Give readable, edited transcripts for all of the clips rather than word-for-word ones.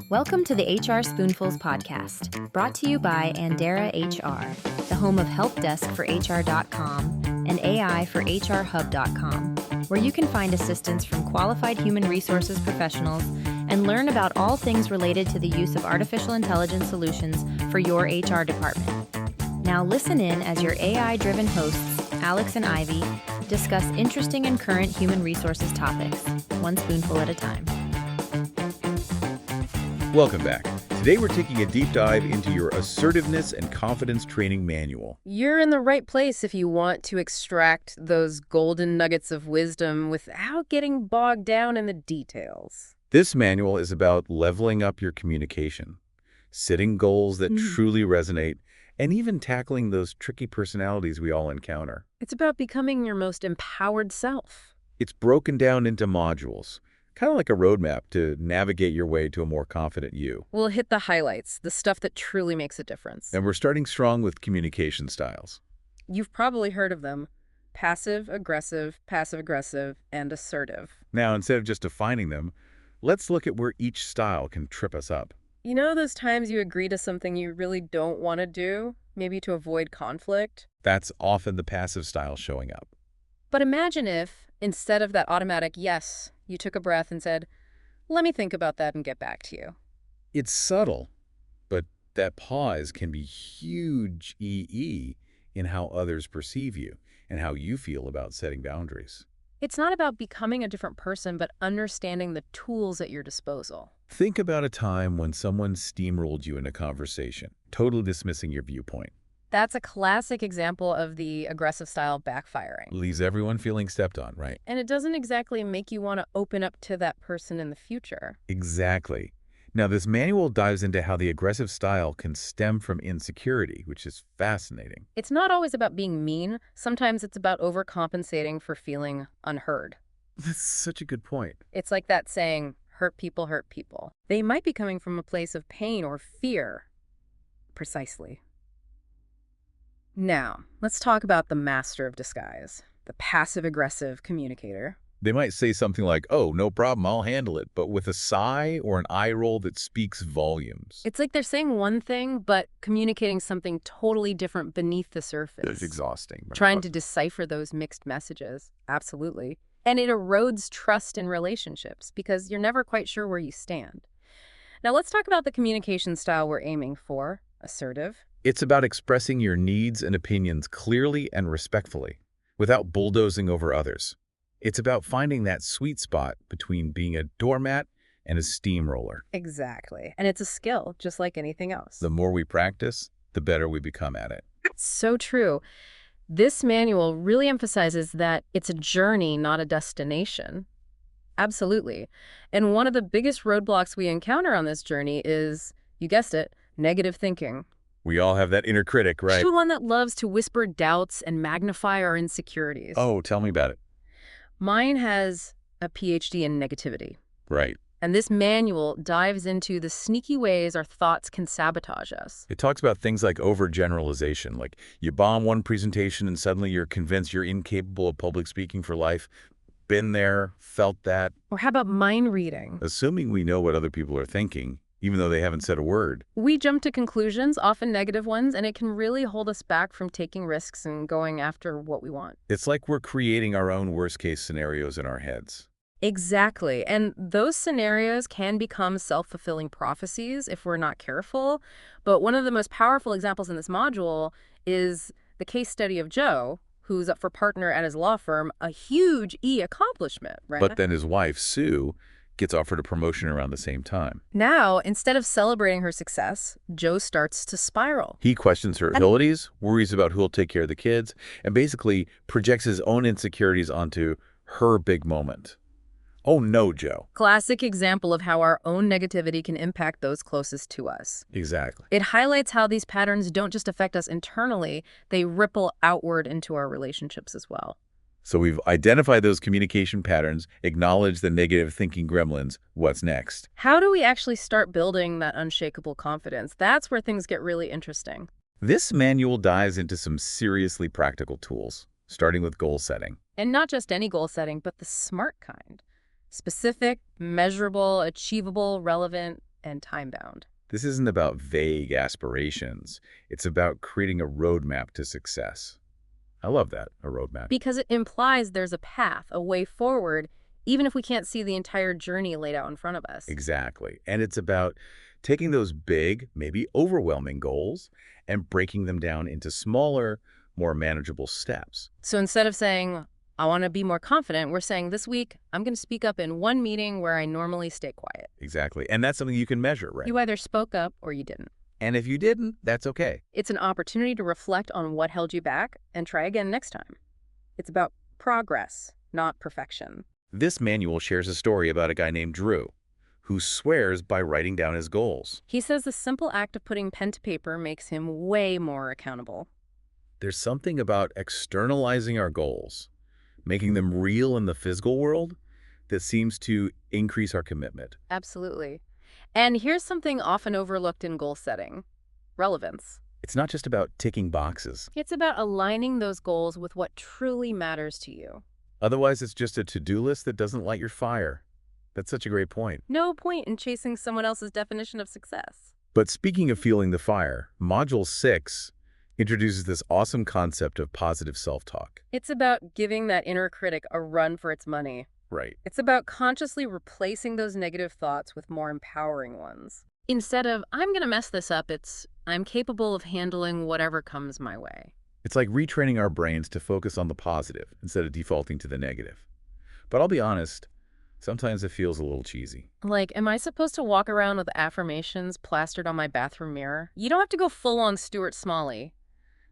Welcome to the HR Spoonfuls podcast, brought to you by Andera HR, the home of helpdesk4hr.com and AI for HRhub.com, where you can find assistance from qualified human resources professionals and learn about all things related to the use of artificial intelligence solutions for your HR department. Now listen in as your AI-driven hosts, Alex and Ivy, discuss interesting and current human resources topics, one spoonful at a time. Welcome back. Today we're taking a deep dive into your Assertiveness and Confidence training manual. You're in the right place if you want to extract those golden nuggets of wisdom without getting bogged down in the details. This manual is about leveling up your communication, setting goals that truly resonate, and even tackling those tricky personalities we all encounter. It's about becoming your most empowered self. It's broken down into modules, kind of like a roadmap to navigate your way to a more confident you. We'll hit the highlights, the stuff that truly makes a difference. And we're starting strong with communication styles. You've probably heard of them: passive, aggressive, and assertive. Now, instead of just defining them, let's look at where each style can trip us up. You know those times you agree to something you really don't want to do, maybe to avoid conflict? That's often the passive style showing up. But imagine if, instead of that automatic yes, you took a breath and said, "Let me think about that and get back to you." It's subtle, but that pause can be huge in how others perceive you and how you feel about setting boundaries. It's not about becoming a different person, but understanding the tools at your disposal. Think about a time when someone steamrolled you in a conversation, totally dismissing your viewpoint. That's a classic example of the aggressive style backfiring. Leaves everyone feeling stepped on, right? And it doesn't exactly make you want to open up to that person in the future. Exactly. Now, this manual dives into how the aggressive style can stem from insecurity, which is fascinating. It's not always about being mean. Sometimes it's about overcompensating for feeling unheard. That's such a good point. It's like that saying, hurt people hurt people. They might be coming from a place of pain or fear. Precisely. Now, let's talk about the master of disguise, the passive-aggressive communicator. They might say something like, "Oh, no problem, I'll handle it," but with a sigh or an eye roll that speaks volumes. It's like they're saying one thing, but communicating something totally different beneath the surface. It's exhausting. Trying to decipher those mixed messages. Absolutely. And it erodes trust in relationships because you're never quite sure where you stand. Now, let's talk about the communication style we're aiming for, assertive. It's about expressing your needs and opinions clearly and respectfully, without bulldozing over others. It's about finding that sweet spot between being a doormat and a steamroller. Exactly. And it's a skill, just like anything else. The more we practice, the better we become at it. So true. This manual really emphasizes that it's a journey, not a destination. Absolutely. And one of the biggest roadblocks we encounter on this journey is, you guessed it, negative thinking. We all have that inner critic, right? The one that loves to whisper doubts and magnify our insecurities. Oh, tell me about it. Mine has a PhD in negativity. Right. And this manual dives into the sneaky ways our thoughts can sabotage us. It talks about things like overgeneralization, like you bomb one presentation and suddenly you're convinced you're incapable of public speaking for life. Been there, felt that. Or how about mind reading? Assuming we know what other people are thinking, even though they haven't said a word. We jump to conclusions, often negative ones, and it can really hold us back from taking risks and going after what we want. It's like we're creating our own worst-case scenarios in our heads. Exactly. And those scenarios can become self-fulfilling prophecies if we're not careful. But one of the most powerful examples in this module is the case study of Joe, who's up for partner at his law firm, a huge accomplishment, right? But then his wife, Sue, gets offered a promotion around the same time. Now, instead of celebrating her success, Joe starts to spiral. He questions her abilities, worries about who'll take care of the kids, and basically projects his own insecurities onto her big moment. Oh no, Joe. Classic example of how our own negativity can impact those closest to us. Exactly. It highlights how these patterns don't just affect us internally, they ripple outward into our relationships as well. So we've identified those communication patterns, acknowledged the negative thinking gremlins. What's next? How do we actually start building that unshakable confidence? That's where things get really interesting. This manual dives into some seriously practical tools, starting with goal setting. And not just any goal setting, but the SMART kind. Specific, measurable, achievable, relevant, and time-bound. This isn't about vague aspirations. It's about creating a roadmap to success. I love that, a roadmap. Because it implies there's a path, a way forward, even if we can't see the entire journey laid out in front of us. Exactly. And it's about taking those big, maybe overwhelming goals and breaking them down into smaller, more manageable steps. So instead of saying, I want to be more confident, we're saying this week, I'm going to speak up in one meeting where I normally stay quiet. Exactly. And that's something you can measure, right? You either spoke up or you didn't. And if you didn't, that's okay. It's an opportunity to reflect on what held you back and try again next time. It's about progress, not perfection. This manual shares a story about a guy named Drew, who swears by writing down his goals. He says the simple act of putting pen to paper makes him way more accountable. There's something about externalizing our goals, making them real in the physical world, that seems to increase our commitment. Absolutely. And here's something often overlooked in goal setting: relevance. It's not just about ticking boxes. It's about aligning those goals with what truly matters to you. Otherwise, it's just a to-do list that doesn't light your fire. That's such a great point. No point in chasing someone else's definition of success. But speaking of fueling the fire, Module 6 introduces this awesome concept of positive self-talk. It's about giving that inner critic a run for its money. Right. It's about consciously replacing those negative thoughts with more empowering ones. Instead of, I'm going to mess this up, it's, I'm capable of handling whatever comes my way. It's like retraining our brains to focus on the positive instead of defaulting to the negative. But I'll be honest, sometimes it feels a little cheesy. Like, am I supposed to walk around with affirmations plastered on my bathroom mirror? You don't have to go full-on Stuart Smalley,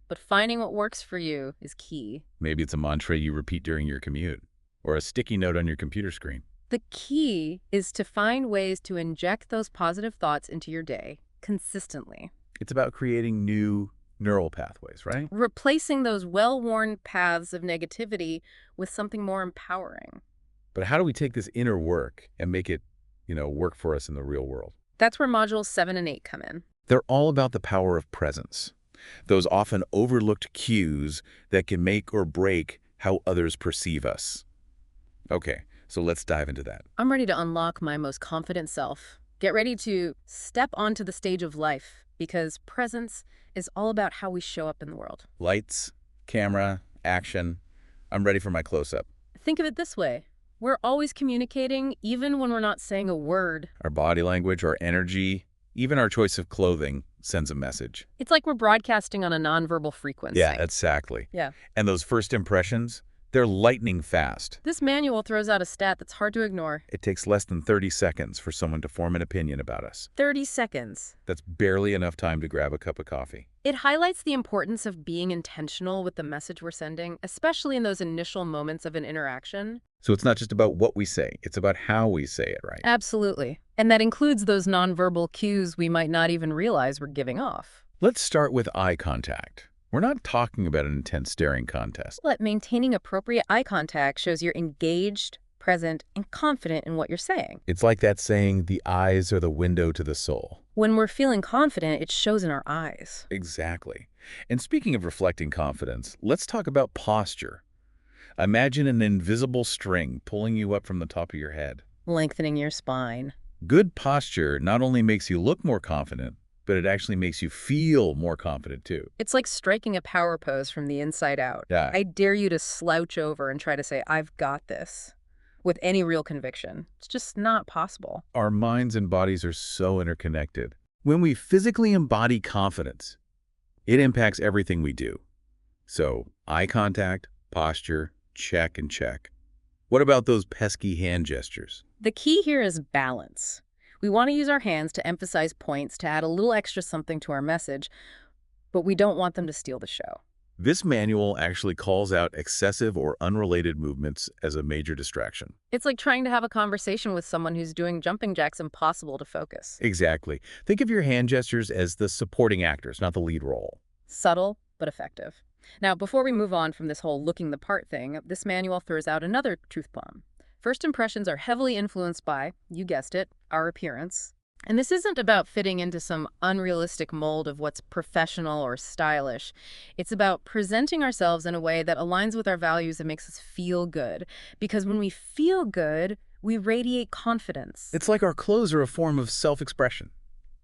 but finding what works for you is key. Maybe it's a mantra you repeat during your commute, or a sticky note on your computer screen. The key is to find ways to inject those positive thoughts into your day consistently. It's about creating new neural pathways, right? Replacing those well-worn paths of negativity with something more empowering. But how do we take this inner work and make it, work for us in the real world? That's where modules 7 and 8 come in. They're all about the power of presence, those often overlooked cues that can make or break how others perceive us. Okay, so let's dive into that. I'm ready to unlock my most confident self. Get ready to step onto the stage of life, because presence is all about how we show up in the world. Lights, camera, action. I'm ready for my close-up. Think of it this way. We're always communicating, even when we're not saying a word. Our body language, our energy, even our choice of clothing sends a message. It's like we're broadcasting on a nonverbal frequency. Yeah, exactly. Yeah. And those first impressions, they're lightning fast. This manual throws out a stat that's hard to ignore. It takes less than 30 seconds for someone to form an opinion about us. 30 seconds. That's barely enough time to grab a cup of coffee. It highlights the importance of being intentional with the message we're sending, especially in those initial moments of an interaction. So it's not just about what we say, it's about how we say it, right? Absolutely. And that includes those nonverbal cues we might not even realize we're giving off. Let's start with eye contact. We're not talking about an intense staring contest. But maintaining appropriate eye contact shows you're engaged, present, and confident in what you're saying. It's like that saying, the eyes are the window to the soul. When we're feeling confident, it shows in our eyes. Exactly. And speaking of reflecting confidence, let's talk about posture. Imagine an invisible string pulling you up from the top of your head. Lengthening your spine. Good posture not only makes you look more confident, but it actually makes you feel more confident too. It's like striking a power pose from the inside out. Yeah. I dare you to slouch over and try to say, I've got this, with any real conviction. It's just not possible. Our minds and bodies are so interconnected. When we physically embody confidence, it impacts everything we do. So, eye contact, posture, check and check. What about those pesky hand gestures? The key here is balance. We want to use our hands to emphasize points, to add a little extra something to our message, but we don't want them to steal the show. This manual actually calls out excessive or unrelated movements as a major distraction. It's like trying to have a conversation with someone who's doing jumping jacks impossible to focus. Exactly. Think of your hand gestures as the supporting actors, not the lead role. Subtle, but effective. Now, before we move on from this whole looking the part thing, this manual throws out another truth bomb. First impressions are heavily influenced by, you guessed it, our appearance. And this isn't about fitting into some unrealistic mold of what's professional or stylish. It's about presenting ourselves in a way that aligns with our values and makes us feel good. Because when we feel good, We radiate confidence. It's like our clothes are a form of self-expression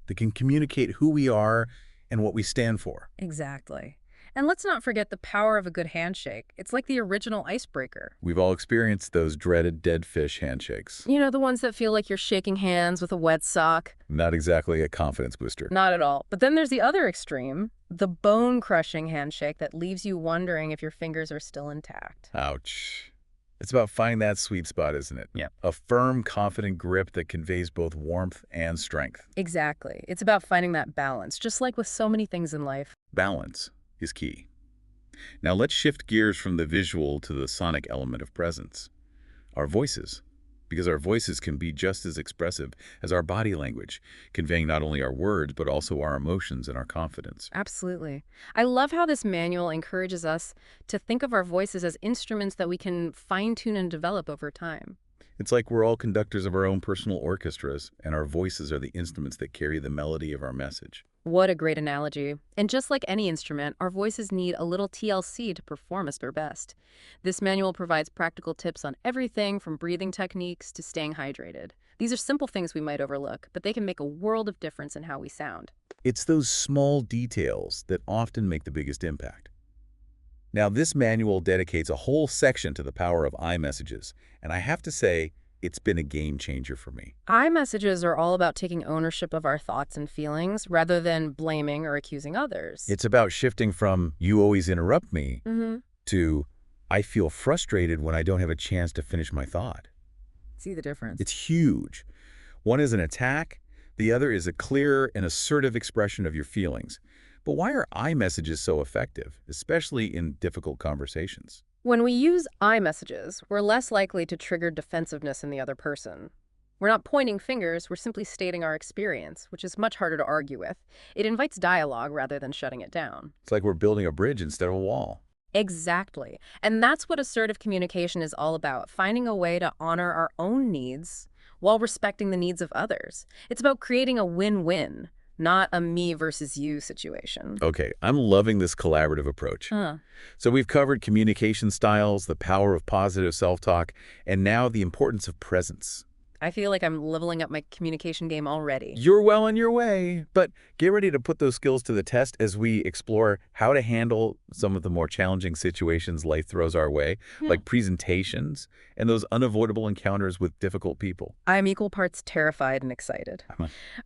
that can communicate who we are and what we stand for. Exactly. And let's not forget the power of a good handshake. It's like the original icebreaker. We've all experienced those dreaded dead fish handshakes. You know, the ones that feel like you're shaking hands with a wet sock. Not exactly a confidence booster. Not at all. But then there's the other extreme, the bone-crushing handshake that leaves you wondering if your fingers are still intact. Ouch. It's about finding that sweet spot, isn't it? Yeah. A firm, confident grip that conveys both warmth and strength. Exactly. It's about finding that balance, just like with so many things in life. Balance is key. Now let's shift gears from the visual to the sonic element of presence. Our voices. Because our voices can be just as expressive as our body language, conveying not only our words, but also our emotions and our confidence. Absolutely. I love how this manual encourages us to think of our voices as instruments that we can fine-tune and develop over time. It's like we're all conductors of our own personal orchestras, and our voices are the instruments that carry the melody of our message. What a great analogy. And just like any instrument, our voices need a little TLC to perform at their best. This manual provides practical tips on everything from breathing techniques to staying hydrated. These are simple things we might overlook, but they can make a world of difference in how we sound. It's those small details that often make the biggest impact. Now, this manual dedicates a whole section to the power of iMessages, and I have to say, it's been a game changer for me. iMessages are all about taking ownership of our thoughts and feelings rather than blaming or accusing others. It's about shifting from, "you always interrupt me," to, "I feel frustrated when I don't have a chance to finish my thought." See the difference. It's huge. One is an attack, the other is a clear and assertive expression of your feelings. But why are iMessages so effective, especially in difficult conversations? When we use iMessages, we're less likely to trigger defensive in the other person. We're not pointing fingers, we're simply stating our experience, which is much harder to argue with. It invites dialogue rather than shutting it down. It's like we're building a bridge instead of a wall. Exactly. And that's what assertive communication is all about, finding a way to honor our own needs while respecting the needs of others. It's about creating a win-win, not a me versus you situation. Okay, I'm loving this collaborative approach. So we've covered communication styles, the power of positive self-talk, and now the importance of presence. I feel like I'm leveling up my communication game already. You're well on your way, but get ready to put those skills to the test as we explore how to handle some of the more challenging situations life throws our way, like presentations and those unavoidable encounters with difficult people. I'm equal parts terrified and excited.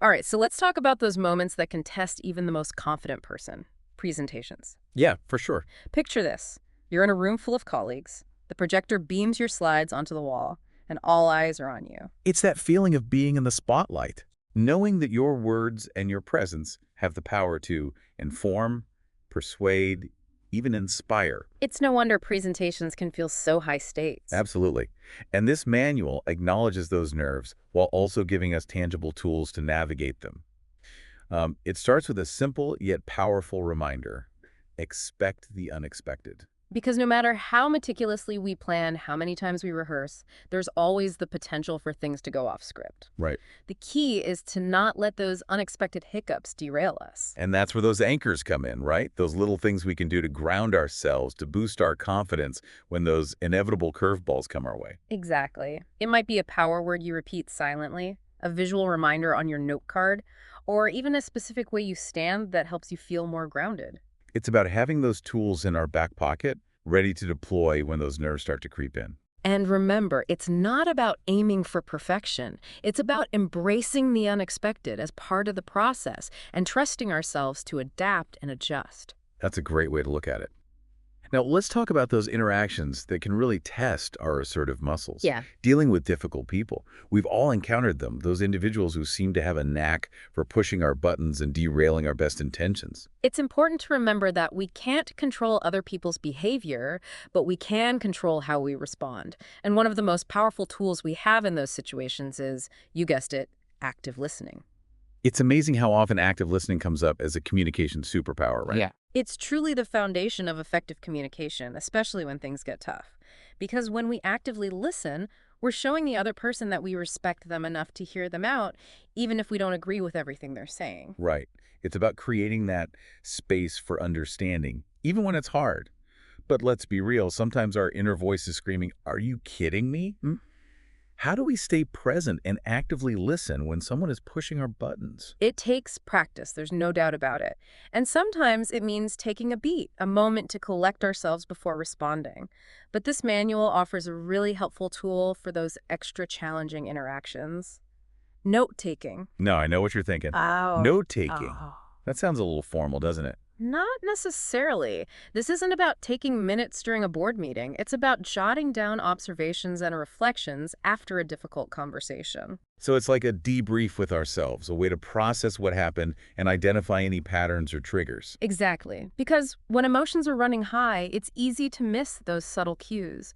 All right, so let's talk about those moments that can test even the most confident person. Presentations. Yeah, for sure. Picture this. You're in a room full of colleagues. The projector beams your slides onto the wall, and all eyes are on you. It's that feeling of being in the spotlight, knowing that your words and your presence have the power to inform, persuade, even inspire. It's no wonder presentations can feel so high stakes. Absolutely. And this manual acknowledges those nerves while also giving us tangible tools to navigate them. It starts with a simple yet powerful reminder: expect the unexpected. Because no matter how meticulously we plan, how many times we rehearse, there's always the potential for things to go off script. Right. The key is to not let those unexpected hiccups derail us. And that's where those anchors come in, right? Those little things we can do to ground ourselves, to boost our confidence when those inevitable curveballs come our way. Exactly. It might be a power word you repeat silently, a visual reminder on your note card, or even a specific way you stand that helps you feel more grounded. It's about having those tools in our back pocket, ready to deploy when those nerves start to creep in. And remember, it's not about aiming for perfection. It's about embracing the unexpected as part of the process and trusting ourselves to adapt and adjust. That's a great way to look at it. Now, let's talk about those interactions that can really test our assertive muscles. Yeah. Dealing with difficult people. We've all encountered them, those individuals who seem to have a knack for pushing our buttons and derailing our best intentions. It's important to remember that we can't control other people's behavior, but we can control how we respond. And one of the most powerful tools we have in those situations is, you guessed it, active listening. It's amazing how often active listening comes up as a communication superpower, right? Yeah. It's truly the foundation of effective communication, especially when things get tough. Because when we actively listen, we're showing the other person that we respect them enough to hear them out, even if we don't agree with everything they're saying. Right. It's about creating that space for understanding, even when it's hard. But let's be real, sometimes our inner voice is screaming, "Are you kidding me?" How do we stay present and actively listen when someone is pushing our buttons? It takes practice, there's no doubt about it. And sometimes it means taking a beat, a moment to collect ourselves before responding. But this manual offers a really helpful tool for those extra challenging interactions. Note-taking. No, I know what you're thinking. Oh. Note-taking. Oh. That sounds a little formal, doesn't it? Not necessarily. This isn't about taking minutes during a board meeting. It's about jotting down observations and reflections after a difficult conversation. So it's like a debrief with ourselves, a way to process what happened and identify any patterns or triggers. Exactly. Because when emotions are running high, it's easy to miss those subtle cues.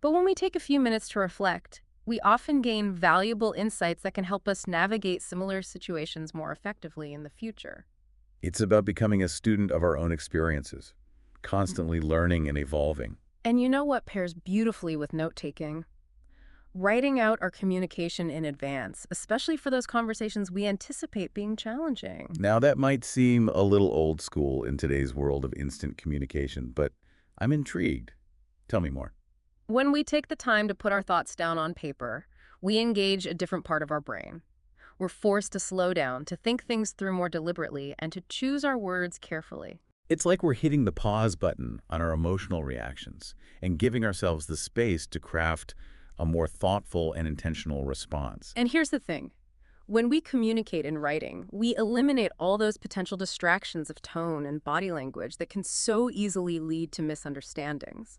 But when we take a few minutes to reflect, we often gain valuable insights that can help us navigate similar situations more effectively in the future. It's about becoming a student of our own experiences, constantly learning and evolving. And you know what pairs beautifully with note-taking? Writing out our communication in advance, especially for those conversations we anticipate being challenging. Now, that might seem a little old school in today's world of instant communication, but I'm intrigued. Tell me more. When we take the time to put our thoughts down on paper, we engage a different part of our brain. We're forced to slow down, to think things through more deliberately, and to choose our words carefully. It's like we're hitting the pause button on our emotional reactions and giving ourselves the space to craft a more thoughtful and intentional response. And here's the thing. When we communicate in writing, we eliminate all those potential distractions of tone and body language that can so easily lead to misunderstandings.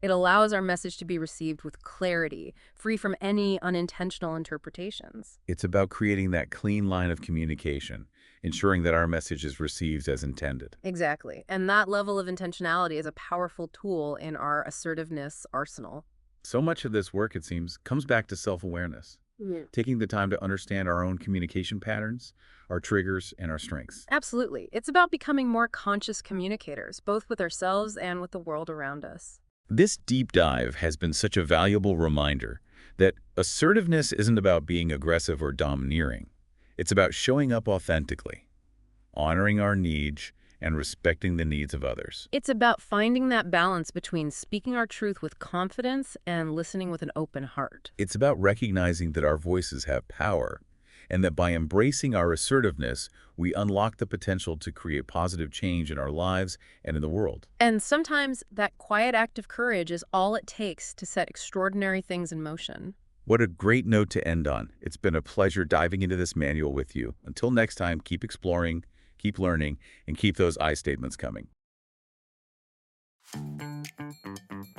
It allows our message to be received with clarity, free from any unintentional interpretations. It's about creating that clean line of communication, ensuring that our message is received as intended. Exactly. And that level of intentionality is a powerful tool in our assertiveness arsenal. So much of this work, it seems, comes back to self-awareness, taking the time to understand our own communication patterns, our triggers, and our strengths. Absolutely. It's about becoming more conscious communicators, both with ourselves and with the world around us. This deep dive has been such a valuable reminder that assertiveness isn't about being aggressive or domineering. It's about showing up authentically, honoring our needs, and respecting the needs of others. It's about finding that balance between speaking our truth with confidence and listening with an open heart. It's about recognizing that our voices have power, and that by embracing our assertiveness, we unlock the potential to create positive change in our lives and in the world. And sometimes that quiet act of courage is all it takes to set extraordinary things in motion. What a great note to end on. It's been a pleasure diving into this manual with you. Until next time, keep exploring, keep learning, and keep those I statements coming.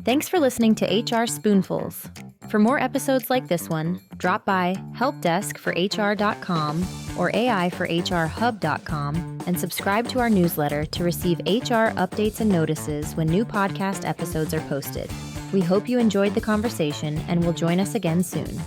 Thanks for listening to HR Spoonfuls. For more episodes like this one, drop by helpdeskforhr.com or aiforhrhub.com and subscribe to our newsletter to receive HR updates and notices when new podcast episodes are posted. We hope you enjoyed the conversation and will join us again soon.